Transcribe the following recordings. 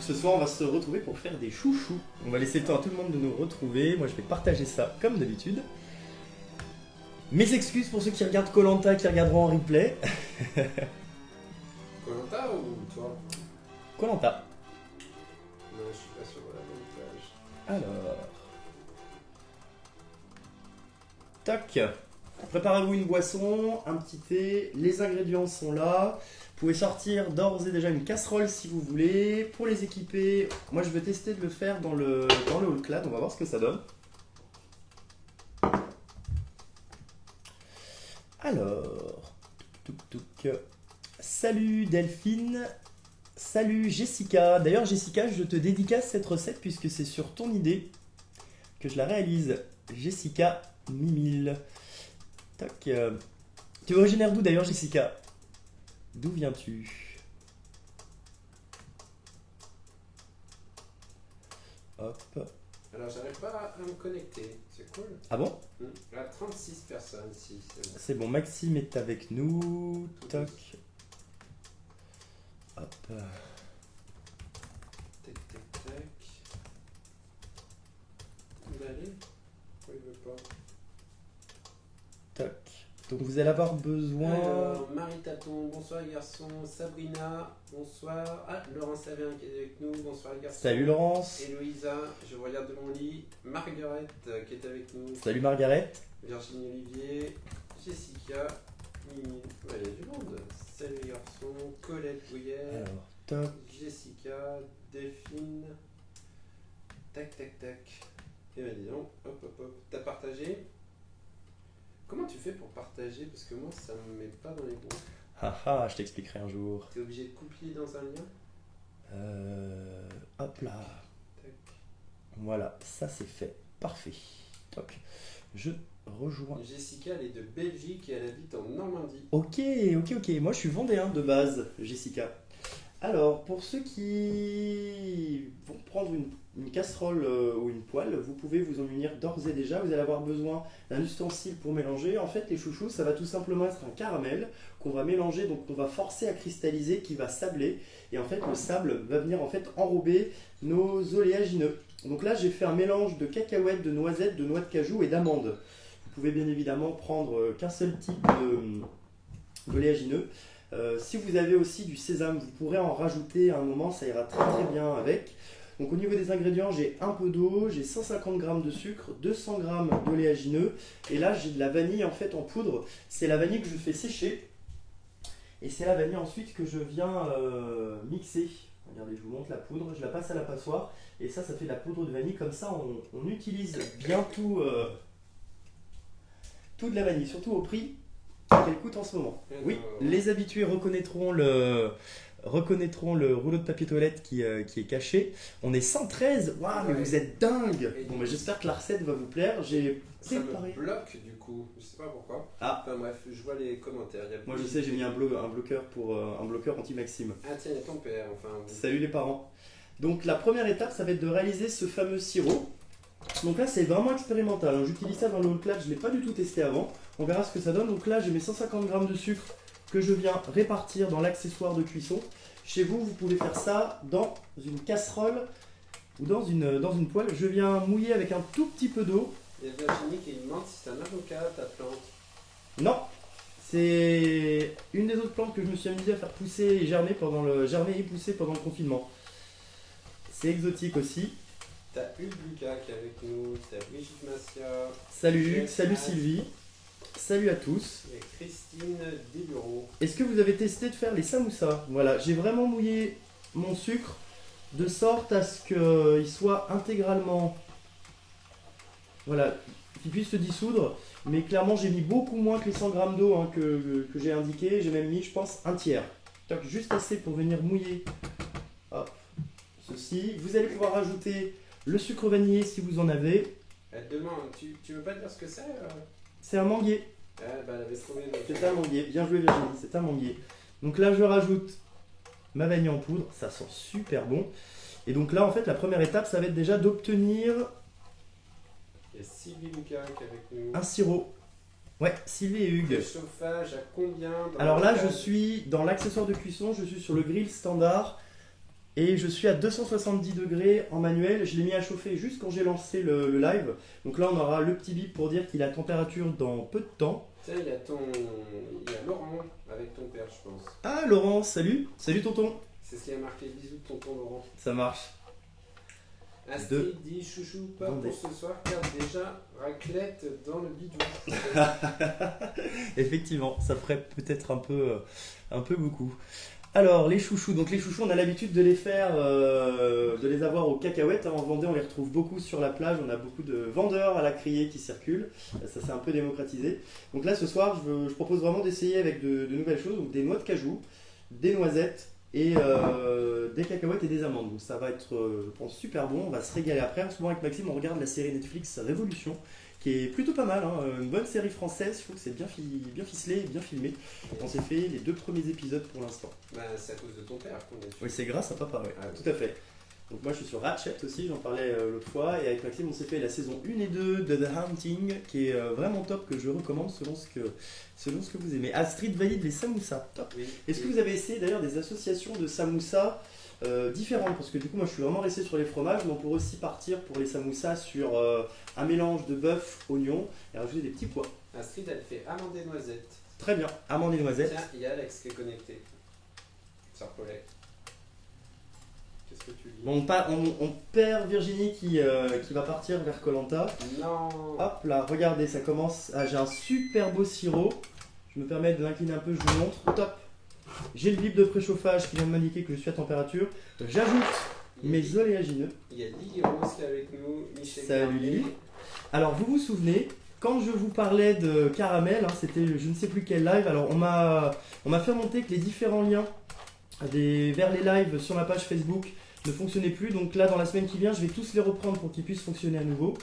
ce soir on va se retrouver pour faire des chouchous. On va laisser le temps à tout le monde de nous retrouver. Moi je vais partager ça comme d'habitude. Mes excuses pour ceux qui regardent koh qui regarderont en replay. koh ou toi? koh Non, je suis pas sur la bonne page. Alors. Toc. Préparez-vous une boisson, un petit thé, les ingrédients sont là. Vous pouvez sortir d'ores et déjà une casserole si vous voulez. Pour les équiper, moi je vais tester de le faire dans le All Clad, on va voir ce que ça donne. Alors, salut Delphine, salut Jessica. D'ailleurs Jessica, je te dédicace cette recette puisque c'est sur ton idée que je la réalise. Jessica Mimile. Tac. Tu es originaire d'où d'ailleurs Jessica? D'où viens-tu? Hop. Alors j'arrive pas à me connecter, c'est cool. Ah bon? Il y a 36 personnes ici. C'est bon, Maxime est avec nous. Toc. Hop. Tac, tac, tac. Il va aller? Pourquoi il veut pas? Toc. Donc vous allez avoir besoin... Alors, Marie Taton, bonsoir les garçons. Sabrina, bonsoir. Ah, Laurence Savien qui est avec nous, bonsoir les garçons. Salut Laurence. Héloïsa, je regarde de mon lit. Marguerite qui est avec nous. Salut Margaret. Virginie Olivier, Jessica, Mimi, il y a du monde. Salut les garçons, Colette Bouillet, Alors, toc. Jessica, Delphine, tac tac tac. Et ben dis donc, hop hop hop, t'as partagé? Comment tu fais pour partager? Parce que moi ça me met pas dans les groupes. Ah ah, je t'expliquerai un jour. T'es obligé de copier dans un lien? Hop là. Tac. Voilà, ça c'est fait. Parfait. Toc. Je rejoins. Jessica, elle est de Belgique et elle habite en Normandie. Ok. Moi je suis vendéen de base, Jessica. Alors, pour ceux qui vont prendre une casserole ou une poêle, vous pouvez vous en munir d'ores et déjà. Vous allez avoir besoin d'un ustensile pour mélanger. En fait, les chouchous, ça va tout simplement être un caramel qu'on va mélanger, donc on va forcer à cristalliser, qui va sabler. Et en fait, le sable va venir en fait enrober nos oléagineux. Donc là, j'ai fait un mélange de cacahuètes, de noisettes, de noix de cajou et d'amandes. Vous pouvez bien évidemment prendre qu'un seul type d'oléagineux. Si vous avez aussi du sésame, vous pourrez en rajouter à un moment, ça ira très très bien avec. Donc au niveau des ingrédients, j'ai un peu d'eau, j'ai 150 g de sucre, 200 g d'oléagineux et là j'ai de la vanille en fait en poudre. C'est la vanille que je fais sécher et c'est la vanille ensuite que je viens mixer. Regardez, je vous montre la poudre, je la passe à la passoire et ça fait de la poudre de vanille. Comme ça on utilise bien tout de la vanille, surtout au prix qu'elle coûte en ce moment. Oui, les habitués reconnaîtront le rouleau de papier toilette qui est caché. On est 113. Waouh, mais vous êtes dingue. Bon, mais j'espère que la recette va vous plaire. J'ai préparé. Ça me bloque du coup, je sais pas pourquoi. Ah. Enfin bref, je vois les commentaires. Moi je sais, j'ai mis un bloqueur anti-Maxime. Ah tiens, il y a ton père, enfin. Salut les parents. Donc la première étape, ça va être de réaliser ce fameux sirop. Donc là c'est vraiment expérimental, j'utilise ça dans le All Clad, je ne l'ai pas du tout testé avant, on verra ce que ça donne. Donc là j'ai mes 150 g de sucre que je viens répartir dans l'accessoire de cuisson. Chez vous, vous pouvez faire ça dans une casserole ou dans une poêle. Je viens mouiller avec un tout petit peu d'eau. Il y a Virginie qui demande si c'est un avocat ta plante. Non, c'est une des autres plantes que je me suis amusé à faire pousser et germer et pousser pendant le confinement. C'est exotique aussi. T'as Hugues Lucas qui est avec nous, t'as Brigitte Massia. Salut Sylvie. Salut à tous. Et Christine Desbureaux. Est-ce que vous avez testé de faire les samoussas? Voilà, j'ai vraiment mouillé mon sucre de sorte à ce qu'il soit intégralement... Voilà, qu'il puisse se dissoudre. Mais clairement, j'ai mis beaucoup moins que les 100 g d'eau que j'ai indiqué. J'ai même mis, je pense, un tiers. Donc, juste assez pour venir mouiller hop, ceci. Vous allez pouvoir rajouter le sucre vanillé si vous en avez. Elle demande, tu veux pas dire ce que c'est C'est un manguier. Bah, elle avait trouvé. C'est un manguier. Bien joué Virginie, c'est un manguier. Donc là, je rajoute ma vanille en poudre. Ça sent super bon. Et donc là, en fait, la première étape, ça va être déjà d'obtenir... Il y a Sylvie Lucas qui est avec nous. Un sirop. Ouais, Sylvie et Hugues. Le chauffage à combien Alors là, je suis dans l'accessoire de cuisson, je suis sur le grill standard Et je suis à 270 degrés en manuel. Je l'ai mis à chauffer juste quand j'ai lancé le live. Donc là, on aura le petit bip pour dire qu'il a température dans peu de temps. Tiens, il y a Laurent avec ton père, je pense. Ah, Laurent, salut. Salut, tonton. C'est ce qui a marqué. Bisous de tonton Laurent. Ça marche. Astrid dit chouchou, pas Vendée. pour ce soir, car déjà raclette dans le bidon. Effectivement, ça ferait peut-être un peu beaucoup. Alors, les chouchous. Donc, les chouchous, on a l'habitude de les faire, de les avoir aux cacahuètes. En Vendée, on les retrouve beaucoup sur la plage. On a beaucoup de vendeurs à la criée qui circulent. Ça s'est un peu démocratisé. Donc là, ce soir, je propose vraiment d'essayer avec de nouvelles choses. Donc, des noix de cajou, des noisettes et des cacahuètes et des amandes. Donc, ça va être, je pense, super bon. On va se régaler après. En ce moment, avec Maxime, on regarde la série Netflix Révolution, qui est plutôt pas mal, hein. Une bonne série française, je trouve que c'est bien ficelé, bien filmé. On s'est fait les 2 premiers épisodes pour l'instant. Bah, c'est à cause de ton père qu'on est dessus. Oui, c'est grâce à papa, ouais. Ah, oui. Tout à fait. Donc moi je suis sur Ratchet aussi, j'en parlais l'autre fois, et avec Maxime on s'est fait la saison 1 et 2 de The Hunting, qui est vraiment top, que je recommande selon ce que vous aimez. Astrid valide les samoussas, top. Oui. Est-ce que vous avez essayé d'ailleurs des associations de samoussas différentes? Parce que du coup moi je suis vraiment resté sur les fromages, mais on pourrait aussi partir pour les samoussas sur un mélange de bœuf, oignon, et rajouter des petits pois. Astrid, elle fait amande et noisettes. Très bien, amandes et noisettes. Tiens, il y a Alex qui est connecté. Sœur Paulette. Qu'est-ce que tu lis? Bon, on perd Virginie qui va partir vers Koh Lanta. Non. Hop là, regardez, ça commence. Ah, j'ai un super beau sirop. Je me permets de l'incliner un peu, je vous montre. Top. J'ai le bip de préchauffage qui vient de m'indiquer que je suis à température. J'ajoute mes oléagineux. Il y a Lily Rose qui est avec nous. Michel Salut, Garnier. Lily. Alors, vous vous souvenez, quand je vous parlais de caramel, hein, c'était je ne sais plus quel live. Alors, on m'a fait remonter que les différents liens vers les lives sur ma page Facebook ne fonctionnaient plus. Donc là, dans la semaine qui vient, je vais tous les reprendre pour qu'ils puissent fonctionner à nouveau.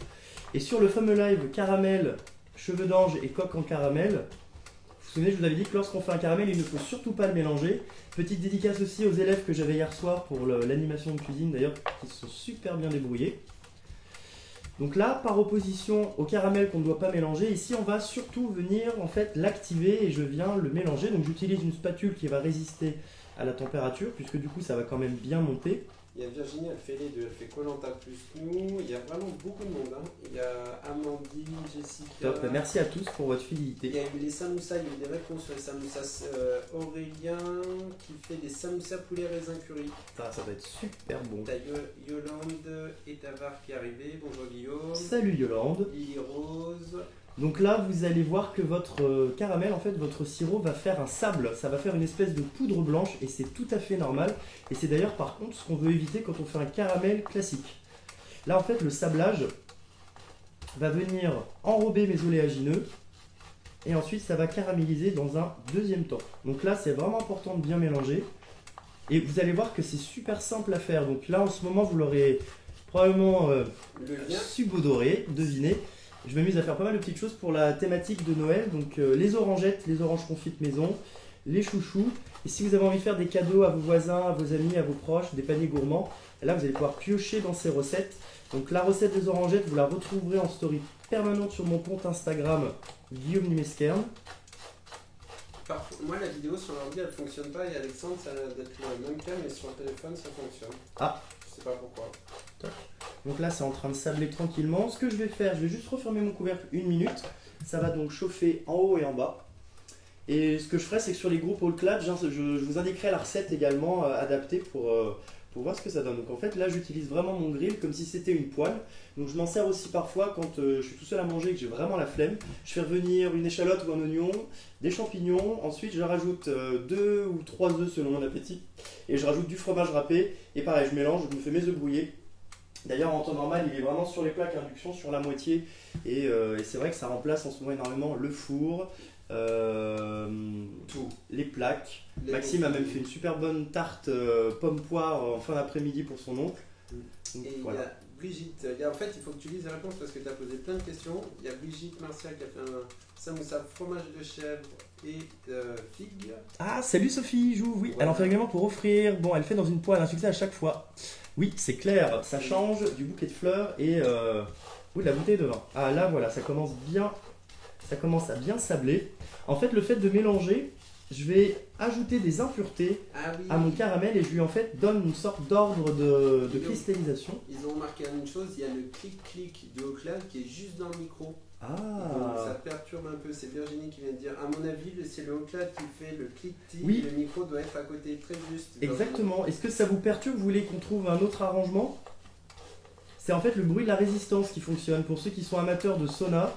Et sur le fameux live caramel, cheveux d'ange et coque en caramel, vous vous souvenez, je vous avais dit que lorsqu'on fait un caramel, il ne faut surtout pas le mélanger. Petite dédicace aussi aux élèves que j'avais hier soir pour l'animation de cuisine, d'ailleurs, qui se sont super bien débrouillés. Donc là, par opposition au caramel qu'on ne doit pas mélanger, ici on va surtout venir en fait l'activer et je viens le mélanger. Donc j'utilise une spatule qui va résister à la température, puisque du coup ça va quand même bien monter. Il y a Virginie, elle fait les deux. Elle fait Koh Lanta plus nous. Il y a vraiment beaucoup de monde. Hein. Il y a Amandine, Jessica. Top, merci à tous pour votre Il fidélité. y a eu les samoussas, il y a eu des réponses sur les samoussas. Aurélien qui fait des samoussas poulet raisin curry. Ça va être super bon. T'as Yolande et Tavar qui est arrivé. Bonjour Guillaume. Salut Yolande. Lily Rose. Donc là, vous allez voir que votre caramel, en fait, votre sirop va faire un sable. Ça va faire une espèce de poudre blanche et c'est tout à fait normal. Et c'est d'ailleurs par contre ce qu'on veut éviter quand on fait un caramel classique. Là, en fait, le sablage va venir enrober mes oléagineux et ensuite ça va caraméliser dans un deuxième temps. Donc là, c'est vraiment important de bien mélanger. Et vous allez voir que c'est super simple à faire. Donc là, en ce moment, vous l'aurez probablement Le lien. subodoré, devinez. Je m'amuse à faire pas mal de petites choses pour la thématique de Noël. Donc les orangettes, les oranges confites maison, les chouchous. Et si vous avez envie de faire des cadeaux à vos voisins, à vos amis, à vos proches, des paniers gourmands, là vous allez pouvoir piocher dans ces recettes. Donc la recette des orangettes, vous la retrouverez en story permanente sur mon compte Instagram Guillaume Numeskern. Parfois, moi la vidéo sur l'ordi elle fonctionne pas et Alexandre ça a d'être le même cas mais sur le téléphone ça fonctionne. Ah. Je sais pas pourquoi. Donc là c'est en train de sabler tranquillement. Ce que je vais faire, je vais juste refermer mon couvercle 1 minute. Ça va donc chauffer en haut et en bas. Et ce que je ferai c'est que sur les groupes All Clad, je vous indiquerai la recette également adaptée pour voir ce que ça donne. Donc en fait là j'utilise vraiment mon grill comme si c'était une poêle. Donc je m'en sers aussi parfois quand je suis tout seul à manger et que j'ai vraiment la flemme. Je fais revenir une échalote ou un oignon, des champignons, ensuite je rajoute 2 ou 3 œufs selon mon appétit. Et je rajoute du fromage râpé et pareil je mélange, je me fais mes œufs brouillés. D'ailleurs en temps normal il est vraiment sur les plaques à induction sur la moitié et c'est vrai que ça remplace en ce moment énormément le four, Tout. les plaques. Les Maxime a même fait une super bonne tarte pomme poire en fin d'après-midi pour son oncle. Donc, Et voilà. il y a Brigitte, en fait il faut que tu lises les réponses parce que tu as posé plein de questions. Il y a Brigitte Martial qui a fait un samoussa fromage de chèvre et figue. Ah salut Sophie, j'ouvre, oui. Voilà. Elle en fait également pour offrir. Bon, elle fait dans une poêle un succès à chaque fois. Oui, c'est clair, ça change du bouquet de fleurs et oui, de la bouteille de vin. Ah là voilà, ça commence à bien sabler. En fait, le fait de mélanger, je vais ajouter des impuretés Ah oui. à mon caramel et je lui en fait donne une sorte d'ordre de cristallisation. Ils ont remarqué une chose, il y a le clic-clic du Haut-Clad qui est juste dans le micro. Donc ça Ah, perturbe un peu, c'est Virginie qui vient de dire. À mon avis, c'est le Haut-Clad qui fait le clic-tic, Oui. le micro doit être à côté, très juste. Virginie. exactement. Est-ce que ça vous perturbe? Vous voulez qu'on trouve un autre arrangement? C'est en fait le bruit de la résistance qui fonctionne. Pour ceux qui sont amateurs de sauna,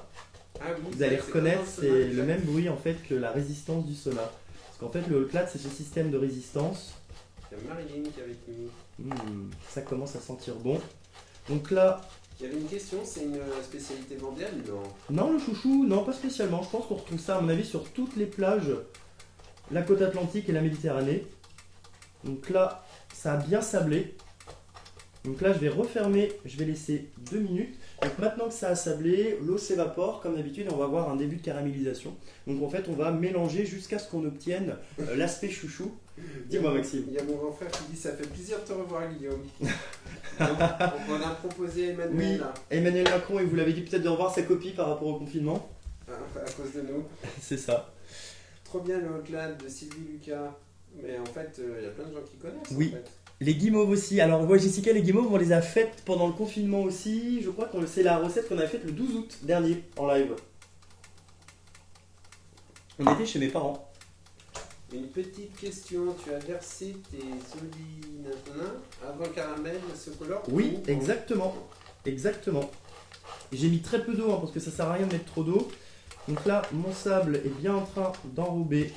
Ah oui, vous allez c'est reconnaître, vraiment c'est sonore, le même bruit en fait que la résistance du sauna. Parce qu'en fait le All-Clad c'est ce système de résistance. Il y a Marilyn qui est avec nous. Ça commence à sentir bon. Donc là, Il y avait une question, c'est une spécialité vendéenne? Non. non le chouchou, non pas spécialement. Je pense qu'on retrouve ça à mon avis sur toutes les plages, la côte atlantique et la Méditerranée. Donc là, ça a bien sablé. Donc là je vais refermer, je vais laisser 2 minutes. Donc maintenant que ça a sablé, l'eau s'évapore comme d'habitude et on va avoir un début de caramélisation. Donc en fait on va mélanger jusqu'à ce qu'on obtienne l'aspect chouchou. Dis-moi Maxime. Il y a mon grand frère qui dit ça fait plaisir de te revoir Guillaume. Donc, on a proposé Emmanuel Oui, Emmanuel Macron, et vous l'avez dit peut-être de revoir sa copie par rapport au confinement. à cause de nous. C'est ça. Trop bien le Haut-Clad de Sylvie Lucas. Mais en fait, il y a plein de gens qui connaissent. Oui. En fait. Les guimauves aussi. Alors moi Jessica, les guimauves on les a faites pendant le confinement aussi. Je crois que c'est la recette qu'on a faite le 12 août dernier en live. On était chez mes parents. Une petite question, tu as versé tes olinatons avant le caramel se colore? Oui, ou- exactement. Exactement. J'ai mis très peu d'eau parce que ça sert à rien de mettre trop d'eau. Donc là, mon sable est bien en train d'enrober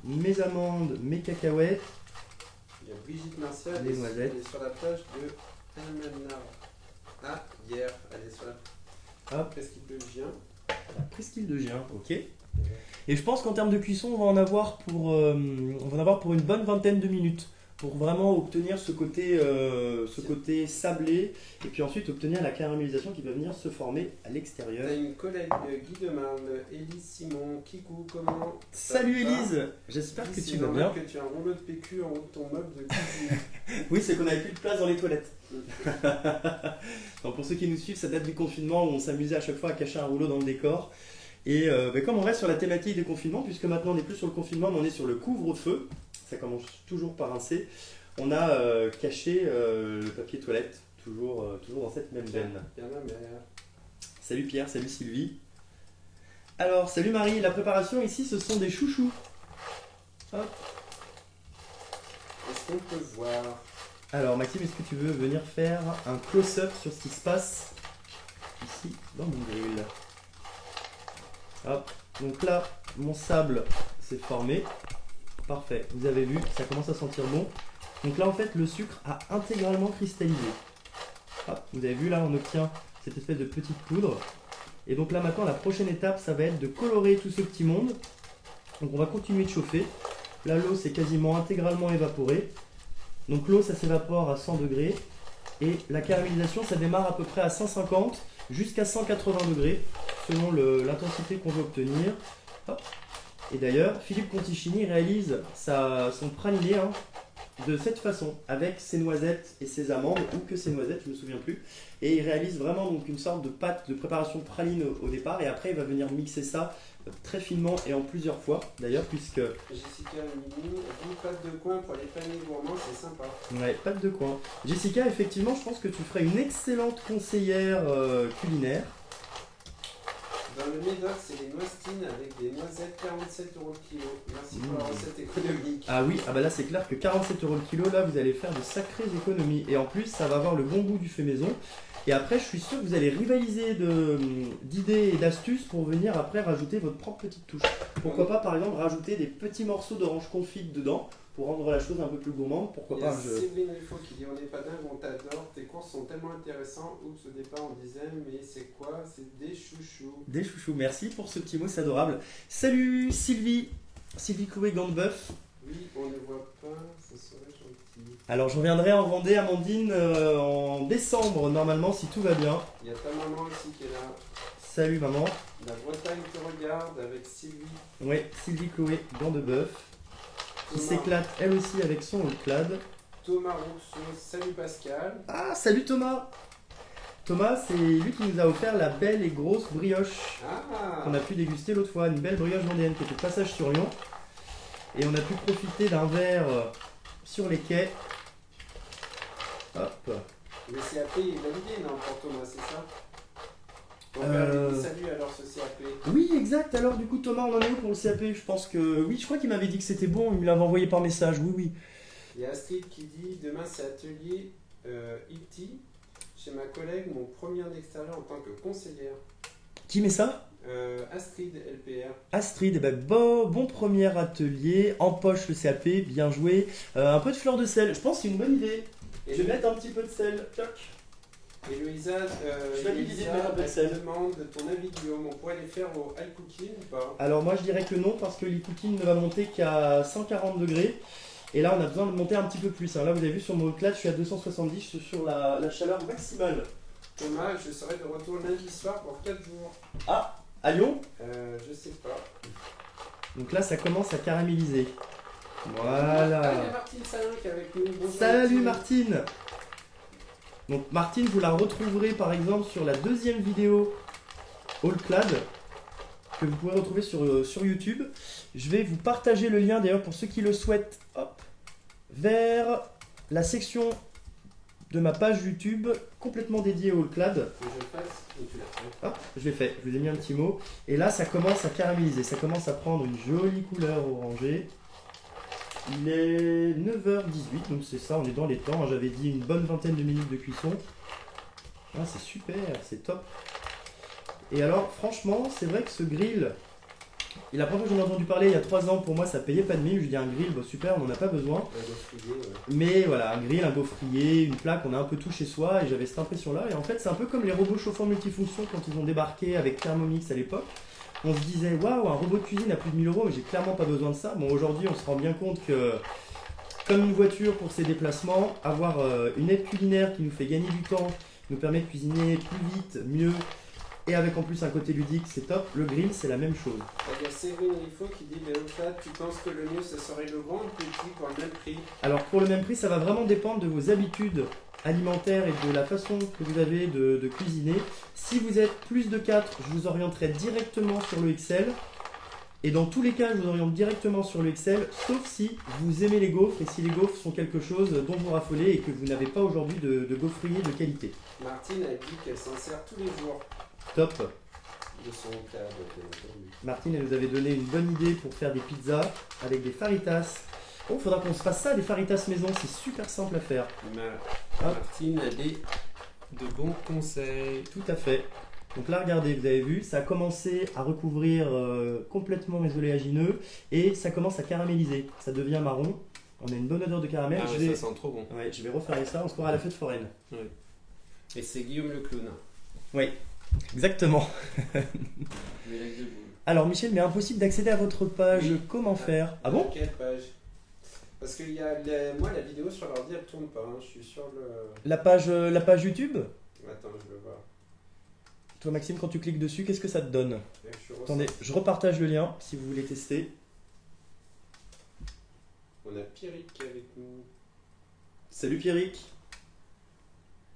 mes amandes, mes cacahuètes. Il y a Brigitte Martial, Les noisettes. elle est sur la plage de Almenar. Ah, hier, elle est sur la Hop. presqu'île de Gien. La presqu'île de Gien, ok. Et je pense qu'en termes de cuisson, on va en avoir pour une bonne vingtaine de minutes pour vraiment obtenir ce côté sablé et puis ensuite obtenir la caramélisation qui va venir se former à l'extérieur. T'as une collègue Guy de Marne, Élise Simon, Kikou, comment Salut ça va? Élise, j'espère que Élise, tu c'est vas bien. normal que tu as un rouleau de PQ en haut de ton meuble de cuisine. Oui, c'est qu'on n'avait plus de place dans les toilettes. Donc pour ceux qui nous suivent, ça date du confinement où on s'amusait à chaque fois à cacher un rouleau dans le décor. Et comme on reste sur la thématique des confinements, puisque maintenant on n'est plus sur le confinement, mais on est sur le couvre-feu, ça commence toujours par un C, on a caché le papier toilette, toujours dans cette même veine. Bien ma mère. Salut Pierre, salut Sylvie. Alors, salut Marie, la préparation ici, ce sont des chouchous. Hop. Est-ce qu'on peut voir? Alors Maxime, est-ce que tu veux venir faire un close-up sur ce qui se passe ici dans mon grill? Hop, donc là, mon sable s'est formé. Parfait, vous avez vu, ça commence à sentir bon. Donc là, en fait, le sucre a intégralement cristallisé. Hop, vous avez vu, là, on obtient cette espèce de petite poudre. Et donc là, maintenant, la prochaine étape, ça va être de colorer tout ce petit monde. Donc on va continuer de chauffer. Là, l'eau s'est quasiment intégralement évaporée. Donc l'eau, ça s'évapore à 100 degrés. Et la caramélisation, ça démarre à peu près à 150 jusqu'à 180 degrés, selon l'intensité qu'on veut obtenir. Hop. Et d'ailleurs, Philippe Conticini réalise son praliné de cette façon, avec ses noisettes et ses amandes, ou que ses noisettes, je ne me souviens plus. Et il réalise vraiment donc une sorte de pâte de préparation praline au départ, et après il va venir mixer ça très finement et en plusieurs fois, d'ailleurs, puisque... Jessica Mini, vous pâte de coin pour les paniers gourmands, c'est sympa. Ouais, pâte de coin. Jessica, effectivement, je pense que tu ferais une excellente conseillère culinaire. Dans le Médoc, c'est les noistines avec des noisettes 47 € le kilo. Merci pour la recette économique. Ah oui, ah bah là c'est clair que 47 € le kilo, là vous allez faire de sacrées économies. Et en plus, ça va avoir le bon goût du fait maison. Et après, je suis sûr que vous allez rivaliser d'idées et d'astuces pour venir après rajouter votre propre petite touche. Pourquoi pas, par exemple, rajouter des petits morceaux d'orange confite dedans pour rendre la chose un peu plus gourmande. Pourquoi Il y a pas Séverine Ruffaut qui dit on n'est pas dingue, on t'adore, tes courses sont tellement intéressantes. Oups, au départ on disait mais c'est quoi? C'est des chouchous. Des chouchous, merci pour ce petit mot, c'est adorable. Salut Sylvie, Sylvie Coué, gant de bœuf. Oui, on ne voit pas, ça serait gentil. Alors je reviendrai en Vendée, Amandine, en décembre normalement si tout va bien. Il y a ta maman aussi qui est là. Salut maman. La Bretagne te regarde avec Sylvie. Ouais, Sylvie Chloé, gant de bœuf, qui Thomas- s'éclate elle aussi avec son All-Clad. Thomas Rousseau, salut Pascal. Ah, salut Thomas. Thomas, c'est lui qui nous a offert la belle et grosse brioche Ah qu'on a pu déguster l'autre fois, une belle brioche vendéenne qui était de passage sur Lyon. Et on a pu profiter d'un verre sur les quais. Hop. Le CAP est validé, non, pour Thomas, c'est ça? On va Euh, lui dire salut alors ce CAP. Oui, exact. Alors, du coup, Thomas, on en est où pour le CAP? Je pense que. Oui, je crois qu'il m'avait dit que c'était bon. Il me l'avait envoyé par message. Oui, oui. Il y a Astrid qui dit demain c'est atelier IT chez ma collègue, mon premier an d'extérieur en tant que conseillère. Qui met ça? Astrid LPR. Astrid, eh ben, bon premier atelier. En poche le CAP, bien joué. Un peu de fleur de sel. Je pense que c'est une bonne idée. Et Je vais mettre un petit peu de sel. Toc. Héloïsa, Je valide l'idée de mettre un peu de sel. demande ton avis Guillaume, on pourrait les faire au high cooking ou pas? Alors, moi, je dirais que non, parce que l'e-cooking ne va monter qu'à 140 degrés. Et là, on a besoin de monter un petit peu plus. Hein. Là, vous avez vu sur mon clade, je suis à 270, je suis sur la chaleur maximale. Thomas, je serai de retour lundi soir pour 4 jours. Ah, à Lyon? Je sais pas. Donc là, ça commence à caraméliser. Ah, il y Voilà. a Martine Salinck avec nous. Bonjour, Salut Martine. Donc Martine, vous la retrouverez par exemple sur la deuxième vidéo All Clad que vous pouvez retrouver sur YouTube. Je vais vous partager le lien d'ailleurs pour ceux qui le souhaitent, hop, vers la section de ma page YouTube complètement dédiée au All Clad. Que je le fasse ou tu l'as fait? Hop, je l'ai fait, je vous ai mis un petit mot. Et là, ça commence à caraméliser, ça commence à prendre une jolie couleur orangée. Il est 9h18, donc c'est ça, on est dans les temps. J'avais dit une bonne vingtaine de minutes de cuisson. Ah, c'est super, c'est top. Et alors, franchement, c'est vrai que ce grill, et la première fois que j'en ai entendu parler il y a 3 ans, pour moi, ça payait pas de mine. Je dis un grill, bah, super, on n'en a pas besoin. Mais voilà, un grill, un gaufrier, une plaque, on a un peu tout chez soi et j'avais cette impression-là. Et en fait, c'est un peu comme les robots chauffants multifonctions quand ils ont débarqué avec Thermomix à l'époque. On se disait, waouh, un robot de cuisine à plus de 1000 euros, mais j'ai clairement pas besoin de ça. Bon, aujourd'hui, on se rend bien compte que, comme une voiture pour ses déplacements, avoir une aide culinaire qui nous fait gagner du temps, nous permet de cuisiner plus vite, mieux, et avec en plus un côté ludique, c'est top. Le grill, c'est la même chose. Il y a Séverine Riffaut qui dit, mais au fait, tu penses que le mieux, ce serait le grand ou le petit pour le même prix? Alors pour le même prix, ça va vraiment dépendre de vos habitudes alimentaires et de la façon que vous avez de cuisiner. Si vous êtes plus de 4, je vous orienterai directement sur le XL. Et dans tous les cas, je vous oriente directement sur le XL, sauf si vous aimez les gaufres et si les gaufres sont quelque chose dont vous raffolez et que vous n'avez pas aujourd'hui de gaufrier de qualité. Martine a dit qu'elle s'en sert tous les jours Top. de son cadre. Martine, elle nous avait donné une bonne idée pour faire des pizzas avec des faritas. Oh, faudra qu'on se fasse ça, des faritas maison, c'est super simple à faire. Martine a de bons conseils. Tout à fait. Donc là, regardez, vous avez vu, ça a commencé à recouvrir complètement mes oléagineux et ça commence à caraméliser. Ça devient marron. On a une bonne odeur de caramel. Ah ouais, ça sent trop bon. Ouais, je vais refaire ça, on se croira à la fête foraine. Oui. Et c'est Guillaume le clown. Oui, exactement. Mélac de boule. Alors Michel, mais impossible d'accéder à votre page. Oui. Comment faire? Ah bon? Quelle page? Parce que moi, la vidéo sur l'ordi, elle tourne pas. Hein. Je suis sur le... La page YouTube? Attends, je veux voir. Toi Maxime, quand tu cliques dessus, qu'est-ce que ça te donne? Je Attendez, je repartage le lien si vous voulez tester. On a Pierrick avec nous. Salut Pierrick.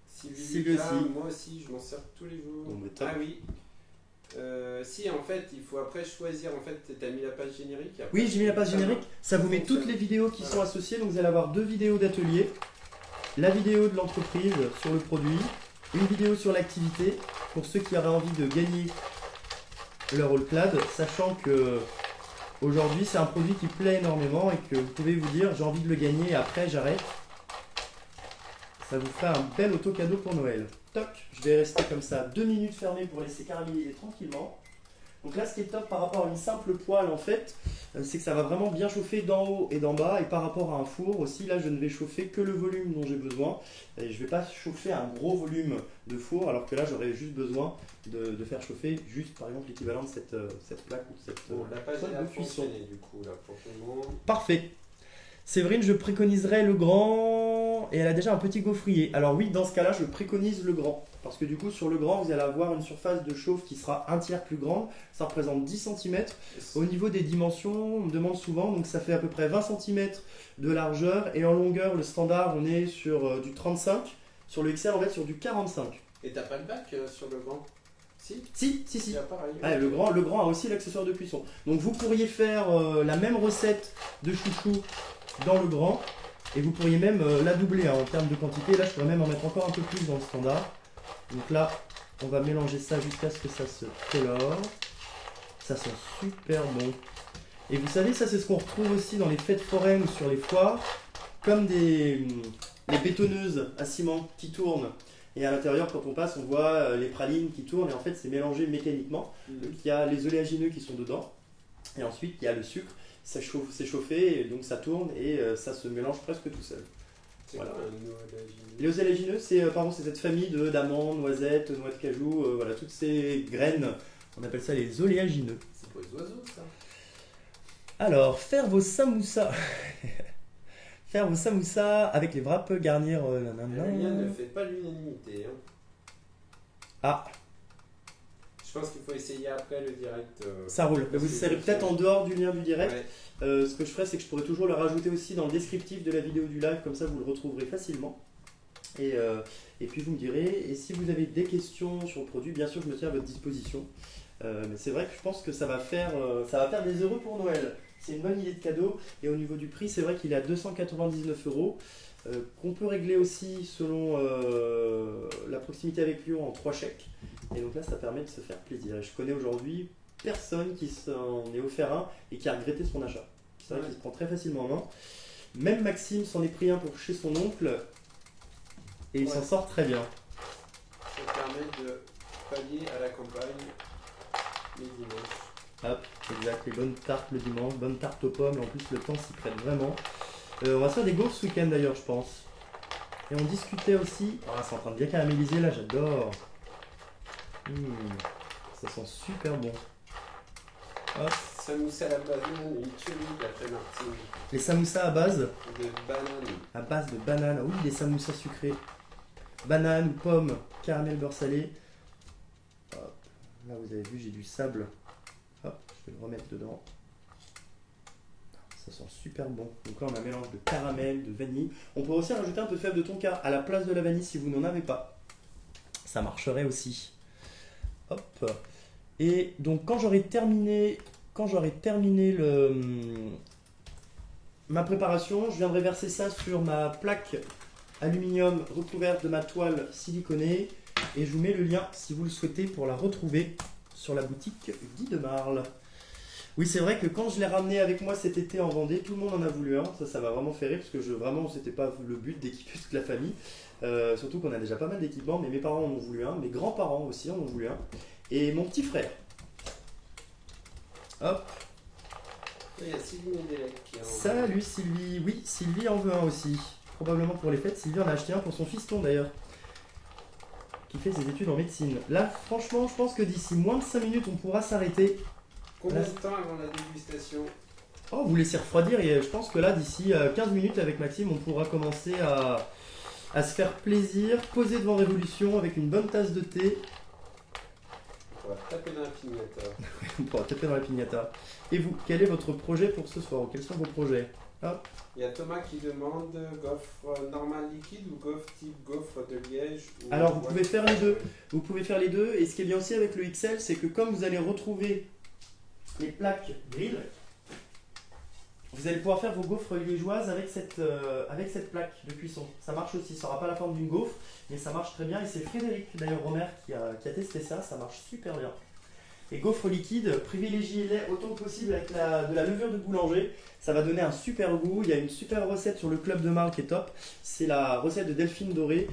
Sylvie aussi. Moi aussi, je m'en sers tous les jours. Bon, bah, top. Ah oui. Si, en fait, il faut après choisir. En fait, t'as mis la page générique. Après, Oui, j'ai mis la page générique. Ça vous met toutes les vidéos qui sont associées. Donc vous allez avoir 2 vidéos d'atelier, la vidéo de l'entreprise sur le produit, une vidéo sur l'activité pour ceux qui auraient envie de gagner leur All Clad, sachant que aujourd'hui c'est un produit qui plaît énormément et que vous pouvez vous dire j'ai envie de le gagner et après j'arrête. Ça vous fera un bel auto-cadeau pour Noël. Toc, je vais rester comme ça 2 minutes fermées pour laisser caraméliser tranquillement. Donc là, ce qui est top par rapport à une simple poêle, en fait, c'est que ça va vraiment bien chauffer d'en haut et d'en bas. Et par rapport à un four aussi, là, je ne vais chauffer que le volume dont j'ai besoin. Et je ne vais pas chauffer un gros volume de four, alors que là, j'aurais juste besoin de faire chauffer juste, par exemple, l'équivalent de cette plaque ou cette la page poêle est de cuisson. du coup, là, pour tout le monde. Parfait. Séverine, je préconiserais le grand et elle a déjà un petit gaufrier. Alors oui, dans ce cas-là, je préconise le grand. Parce que du coup, sur le grand, vous allez avoir une surface de chauffe qui sera un tiers plus grande. Ça représente 10 cm. Au niveau des dimensions, on me demande souvent, donc ça fait à peu près 20 cm de largeur. Et en longueur, le standard, on est sur du 35. Sur le XL, on va être sur du 45. Et t'as pas le bac sur le grand? Si, Si. c'est pareil. Ah, le grand a aussi l'accessoire de cuisson. Donc vous pourriez faire la même recette de chouchou dans le grand. Et vous pourriez même la doubler en termes de quantité. Là, je pourrais même en mettre encore un peu plus dans le standard. Donc là, on va mélanger ça jusqu'à ce que ça se colore. Ça sent super bon. Et vous savez, ça c'est ce qu'on retrouve aussi dans les fêtes foraines ou sur les foires. Comme les bétonneuses à ciment qui tournent. Et à l'intérieur, quand on passe, on voit les pralines qui tournent. Et en fait, c'est mélangé mécaniquement. Donc il y a les oléagineux qui sont dedans. Et ensuite, il y a le sucre. Ça chauffe, c'est chauffé, et donc ça tourne et ça se mélange presque tout seul. C'est voilà. quoi un oléagineux? Les oléagineux, c'est cette famille d'amandes, noisettes, noix de cajou, voilà, toutes ces graines. On appelle ça les oléagineux. C'est pour les oiseaux, ça. Alors, faire vos samoussas. Faire vos samoussas avec les wraps garnir. Rien ne fait pas l'unanimité. Hein. Ah, je pense qu'il faut essayer après le direct. ça roule. Vous serez peut-être en dehors du lien du direct. Ouais. Ce que je ferai, c'est que je pourrais toujours le rajouter aussi dans le descriptif de la vidéo du live, comme ça vous le retrouverez facilement. Et puis vous me direz, et si vous avez des questions sur le produit, bien sûr je me tiens à votre disposition. Mais c'est vrai que je pense que ça va faire des heureux pour Noël. C'est une bonne idée de cadeau. Et au niveau du prix, c'est vrai qu'il est à 299 €, qu'on peut régler aussi selon la proximité avec Lyon en 3 chèques. Et donc là, ça permet de se faire plaisir. Et je connais aujourd'hui personne qui s'en est offert un et qui a regretté son achat. C'est vrai qu'il se prend très facilement en main. Même Maxime s'en est pris un pour chez son oncle et il s'en sort très bien. Ça permet de pallier à la campagne les dimanches. Hop, exact, les bonnes tartes le dimanche, bonnes tartes aux pommes, en plus le temps s'y prête vraiment. On va se faire des gaufres ce week-end d'ailleurs, je pense. Et on discutait aussi. Oh, c'est en train de bien caraméliser là, j'adore. Ça sent super bon. Hop. Samoussa à la banane, une tuerie d'après Martine. Les samoussas à base De banane. À base de banane, oui, des samoussas sucrés. Banane, pomme, caramel beurre salé. Hop. Là, vous avez vu, j'ai du sable. Hop, je vais le remettre dedans. Ça sent super bon. Donc là, on a un mélange de caramel, de vanille. On peut aussi rajouter un peu de fève de tonka à la place de la vanille si vous n'en avez pas. Ça marcherait aussi. Hop. Et donc, quand j'aurai terminé ma préparation, je viendrai verser ça sur ma plaque aluminium recouverte de ma toile siliconée et je vous mets le lien si vous le souhaitez pour la retrouver sur la boutique Guy de Marle. Oui, c'est vrai que quand je l'ai ramené avec moi cet été en Vendée, tout le monde en a voulu un. Ça m'a vraiment fait rire parce que vraiment c'était pas le but d'équiper toute la famille. Surtout qu'on a déjà pas mal d'équipements, mais mes parents en ont voulu un, mes grands-parents aussi en ont voulu un et mon petit frère. Hop. Il y a Sylvie Nedelec qui est en... Salut Sylvie, oui Sylvie en veut un aussi, probablement pour les fêtes. Sylvie en a acheté un pour son fiston d'ailleurs, qui fait ses études en médecine. Là franchement je pense que d'ici moins de 5 minutes on pourra s'arrêter. Combien de temps avant la dégustation? Oh, vous laissez refroidir et je pense que là d'ici 15 minutes avec Maxime on pourra commencer à se faire plaisir, poser devant Révolution avec une bonne tasse de thé. On va taper dans la pignata. On pourra taper dans la pignata. Et vous, quel est votre projet pour ce soir? Quels sont vos projets? Hop. Il y a Thomas qui demande gaufre normal liquide ou gaufre type gaufre de liège ou... Alors vous pouvez faire les deux. Vous pouvez faire les deux. Et ce qui est bien aussi avec le XL, c'est que comme vous allez retrouver les plaques grill, vous allez pouvoir faire vos gaufres liégeoises avec cette plaque de cuisson. Ça marche aussi. Ça n'aura pas la forme d'une gaufre, mais ça marche très bien. Et c'est Frédéric, d'ailleurs Romer, qui a testé ça. Ça marche super bien. Et gaufres liquides, privilégiez-les autant que possible avec de la levure de boulanger. Ça va donner un super goût. Il y a une super recette sur le Club de Marle qui est top. C'est la recette de Delphine Doré,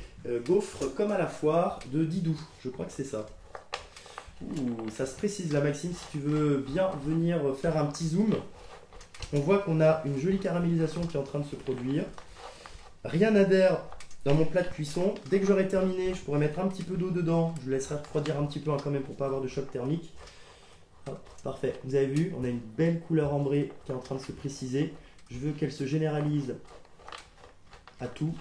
gaufres comme à la foire de Didou. Je crois que c'est ça. Ouh, ça se précise là Maxime, si tu veux bien venir faire un petit zoom. On voit qu'on a une jolie caramélisation qui est en train de se produire. Rien n'adhère dans mon plat de cuisson. Dès que j'aurai terminé, je pourrai mettre un petit peu d'eau dedans. Je laisserai refroidir un petit peu quand même pour pas avoir de choc thermique. Hop, parfait. Vous avez vu, on a une belle couleur ambrée qui est en train de se préciser. Je veux qu'elle se généralise à tout.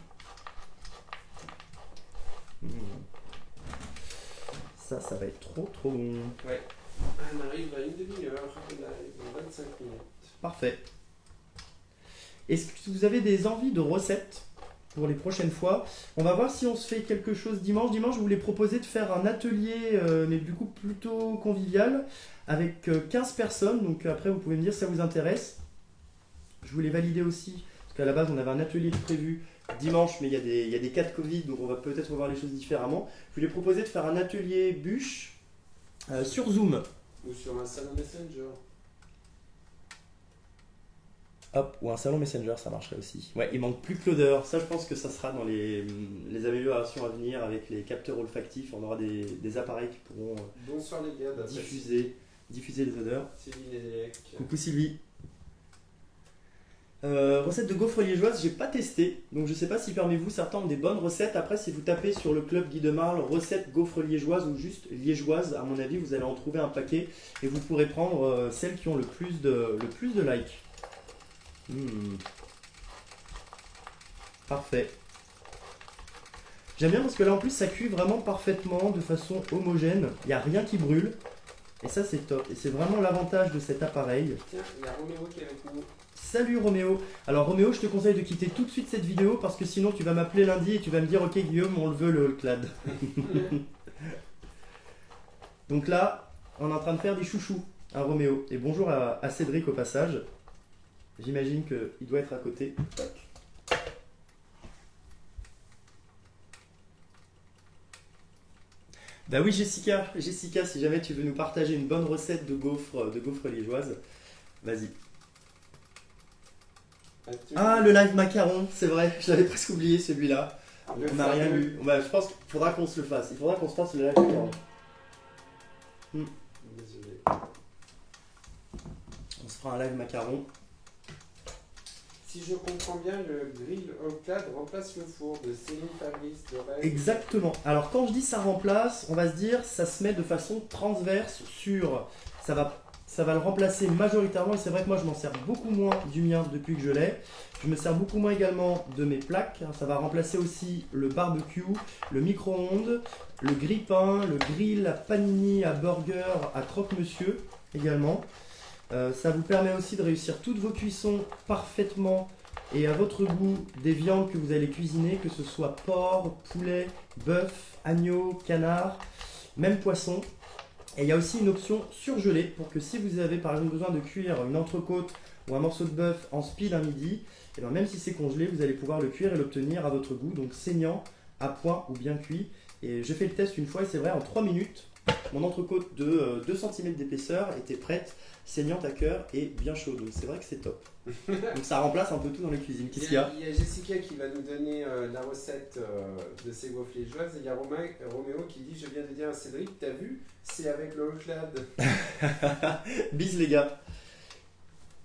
Ça va être trop bon. Ouais. On arrive à une demi-heure, on arrive à 25 minutes. Parfait. Est-ce que vous avez des envies de recettes pour les prochaines fois. On va voir si on se fait quelque chose dimanche. Dimanche, je voulais proposer de faire un atelier, mais du coup plutôt convivial, avec 15 personnes. Donc après, vous pouvez me dire si ça vous intéresse. Je voulais valider aussi, parce qu'à la base, on avait un atelier de prévu dimanche, mais il y a des cas de Covid, donc on va peut-être revoir les choses différemment. Je voulais proposer de faire un atelier bûche sur Zoom. Ou sur un salon Messenger. Hop, ou un salon Messenger, ça marcherait aussi. Ouais, il manque plus que l'odeur. Ça, je pense que ça sera dans les améliorations à venir avec les capteurs olfactifs. On aura des appareils qui pourront Bonsoir les gars, diffuser les odeurs. Sylvie Lédec. Coucou Sylvie. Recette de gaufres liégeoises, j'ai pas testé, donc je sais pas si parmi vous certains ont des bonnes recettes. Après, si vous tapez sur le club Guy de Marle recette gaufres liégeoises ou juste liégeoises, à mon avis, vous allez en trouver un paquet et vous pourrez prendre celles qui ont le plus de likes. Parfait. J'aime bien parce que là en plus ça cuit vraiment parfaitement, de façon homogène. Il n'y a rien qui brûle. Et ça c'est top. Et c'est vraiment l'avantage de cet appareil. Tiens, il y a Roméo qui est avec nous. Salut Roméo. Alors Roméo, je te conseille de quitter tout de suite cette vidéo parce que sinon tu vas m'appeler lundi et tu vas me dire ok Guillaume, on le veut le clad. Donc là, on est en train de faire des chouchous à Roméo. Et bonjour à Cédric au passage. J'imagine qu'il doit être à côté. Bah oui Jessica, si jamais tu veux nous partager une bonne recette de gaufres liégeoises, vas-y. Ah, le live macaron, c'est vrai, je l'avais presque oublié celui-là. On n'a rien eu. Bah, je pense qu'il faudra qu'on se le fasse. Il faudra qu'on se fasse le live macaron. Désolé. On se fera un live macaron. Si je comprends bien, le grill au clad remplace le four de Céline Fabrice de Rennes. Exactement. Alors quand je dis ça remplace, on va se dire ça se met de façon transverse sur... Ça va le remplacer majoritairement et c'est vrai que moi je m'en sers beaucoup moins du mien depuis que je l'ai. Je me sers beaucoup moins également de mes plaques. Ça va remplacer aussi le barbecue, le micro-ondes, le grille-pain, le grill à panini, à burger, à croque-monsieur également. Ça vous permet aussi de réussir toutes vos cuissons parfaitement et à votre goût des viandes que vous allez cuisiner, que ce soit porc, poulet, bœuf, agneau, canard, même poisson. Et il y a aussi une option surgelée pour que si vous avez par exemple besoin de cuire une entrecôte ou un morceau de bœuf en speed un midi, et bien même si c'est congelé, vous allez pouvoir le cuire et l'obtenir à votre goût, donc saignant, à point ou bien cuit. Et j'ai fait le test une fois et c'est vrai, en 3 minutes, mon entrecôte de 2 cm d'épaisseur était prête, saignante à cœur et bien chaude. Donc c'est vrai que c'est top. Donc ça remplace un peu tout dans les cuisines. Qu'est-ce qu'il y a ? Il y a Jessica qui va nous donner la recette de ses gaufres liégeoises. Et il y a Roméo qui dit: je viens de dire à Cédric, t'as vu, c'est avec le clad. Bis les gars.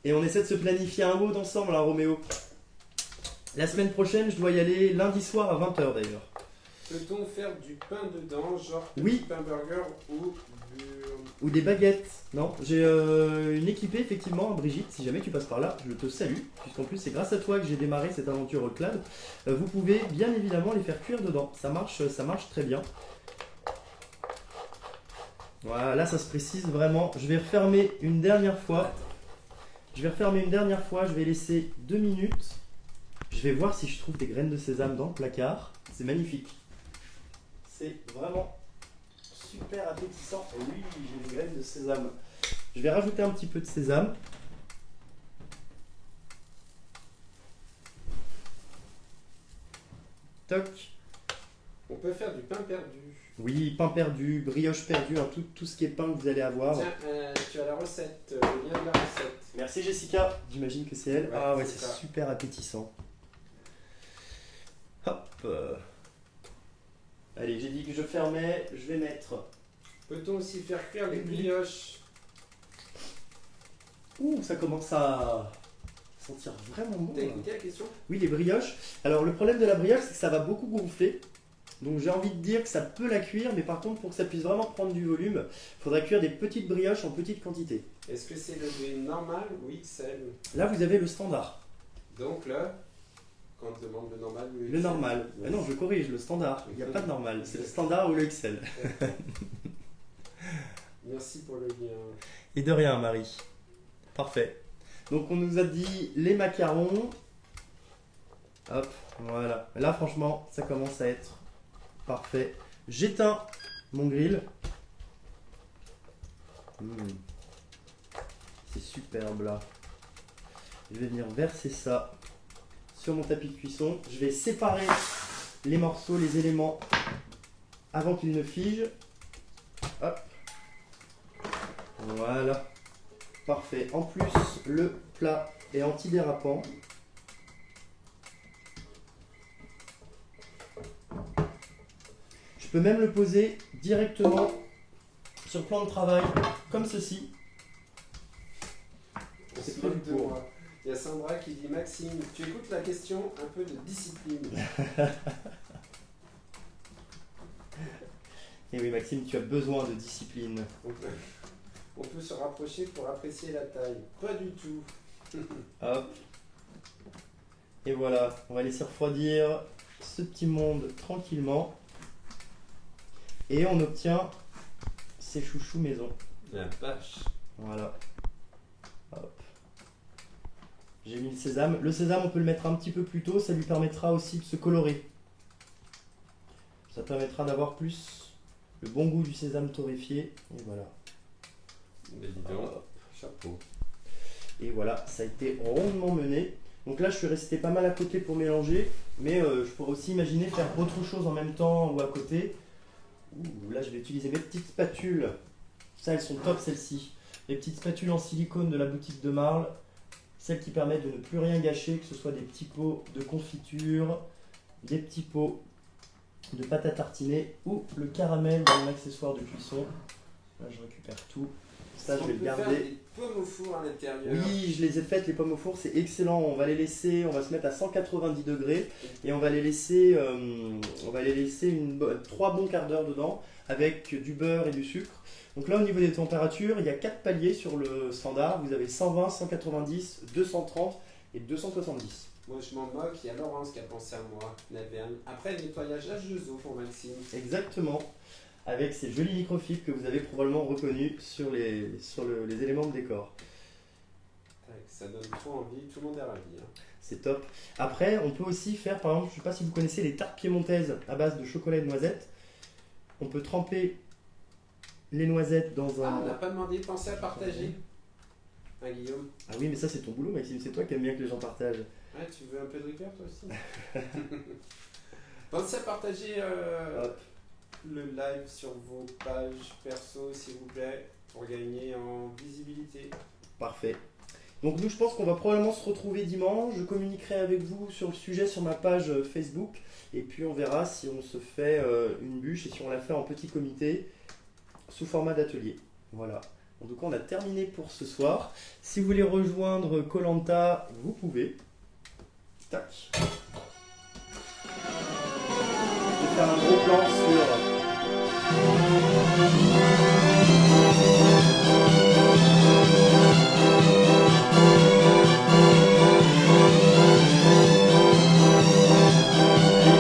Et on essaie de se planifier un mode ensemble, là, Roméo. La semaine prochaine, je dois y aller lundi soir à 20h d'ailleurs. Peut-on faire du pain dedans, genre oui. Du pain burger ou des baguettes? Non, j'ai une équipée effectivement, Brigitte, si jamais tu passes par là, je te salue, puisqu'en plus c'est grâce à toi que j'ai démarré cette aventure au clad. Vous pouvez bien évidemment les faire cuire dedans, ça marche très bien. Voilà, là ça se précise vraiment. Je vais refermer une dernière fois. Je vais laisser 2 minutes. Je vais voir si je trouve des graines de sésame dans le placard. C'est magnifique. C'est vraiment super appétissant. Et oui, j'ai des graines de sésame. Je vais rajouter un petit peu de sésame. Toc. On peut faire du pain perdu. Oui, pain perdu, brioche perdue, hein, tout ce qui est pain que vous allez avoir. Tiens, tu as la recette, le lien de la recette. Merci Jessica, j'imagine que c'est elle. Ouais, ah ouais, c'est c'est ça. super appétissant. Hop. Allez, j'ai dit que je fermais, je vais mettre... Peut-on aussi faire cuire les brioches? Ouh, ça commence à sentir vraiment bon. T'as écouté la question? Oui, les brioches. Alors le problème de la brioche, c'est que ça va beaucoup gonfler. Donc j'ai envie de dire que ça peut la cuire, mais par contre pour que ça puisse vraiment prendre du volume, il faudra cuire des petites brioches en petite quantité. Est-ce que c'est le grille normal ou XL? Là vous avez le standard. Donc là, quand on demande le normal ou XL? Le normal. Ah non, je corrige, le standard. Il n'y a pas de normal, c'est le standard ou le XL. Merci pour le lien. Et de rien Marie. Parfait. Donc on nous a dit les macarons. Hop, voilà. Là, franchement, ça commence à être parfait. J'éteins mon grill. C'est superbe là. Je vais venir verser ça sur mon tapis de cuisson. Je vais séparer les morceaux, les éléments avant qu'ils ne figent. Hop. Voilà. Parfait. En plus, le plat est antidérapant. Je peux même le poser directement sur le plan de travail, comme ceci. On se moque de moi. Il y a Sandra qui dit Maxime, tu écoutes la question, un peu de discipline. Et oui Maxime, tu as besoin de discipline. On peut se rapprocher pour apprécier la taille. Pas du tout. Hop. Et voilà, on va laisser refroidir ce petit monde tranquillement. Et on obtient ces chouchous maison. La vache. Voilà. Hop. J'ai mis le sésame. Le sésame, on peut le mettre un petit peu plus tôt, ça lui permettra aussi de se colorer. Ça permettra d'avoir plus le bon goût du sésame torréfié. Et voilà. Mais dis donc, chapeau. Et voilà, ça a été rondement mené. Donc là, je suis resté pas mal à côté pour mélanger, mais je pourrais aussi imaginer faire autre chose en même temps ou à côté. Ouh, là, je vais utiliser mes petites spatules. Ça, elles sont top, celles-ci. Les petites spatules en silicone de la boutique de Marle. Celles qui permettent de ne plus rien gâcher, que ce soit des petits pots de confiture, des petits pots de pâte à tartiner ou le caramel dans mon accessoire de cuisson. Là, je récupère tout. Ça, je vais le garder. On peut faire des pommes au four à l'intérieur. Oui, je les ai faites, les pommes au four, c'est excellent. On va les laisser, on va se mettre à 190 degrés et on va les laisser, 3 bons quarts d'heure dedans avec du beurre et du sucre. Donc là, au niveau des températures, il y a 4 paliers sur le standard. Vous avez 120, 190, 230 et 270. Moi, je m'en moque. Il y a Laurence qui a pensé à moi, Naverne. Après, le nettoyage H2O pour Maxime. Exactement. Avec ces jolis microfibres que vous avez probablement reconnus sur les éléments de décor. Ça donne trop envie, tout le monde est ravi. Hein. C'est top. Après, on peut aussi faire, par exemple, je ne sais pas si vous connaissez les tartes piémontaises à base de chocolat et de noisettes. On peut tremper les noisettes dans un... Ah, on n'a pas demandé de penser à partager. Hein, Guillaume? Ah oui, mais ça c'est ton boulot, Maxime. C'est toi qui aimes bien que les gens partagent. Ouais, tu veux un peu de rigueur, toi aussi? Pensez à partager le live sur vos pages perso, s'il vous plaît, pour gagner en visibilité. Parfait. Donc nous, je pense qu'on va probablement se retrouver dimanche. Je communiquerai avec vous sur le sujet sur ma page Facebook. Et puis on verra si on se fait une bûche et si on la fait en petit comité sous format d'atelier. Voilà. En tout cas, on a terminé pour ce soir. Si vous voulez rejoindre koh Lanta, vous pouvez. Tac. Je vais faire un gros plan sur...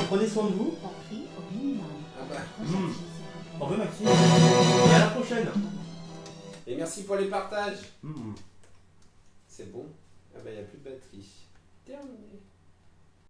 Prenez soin de vous. Ah bah. Au revoir Maxime. Et à la prochaine. Et merci pour les partages. Mmh. C'est bon. Ah bah, il n'y a plus de batterie. Terminé.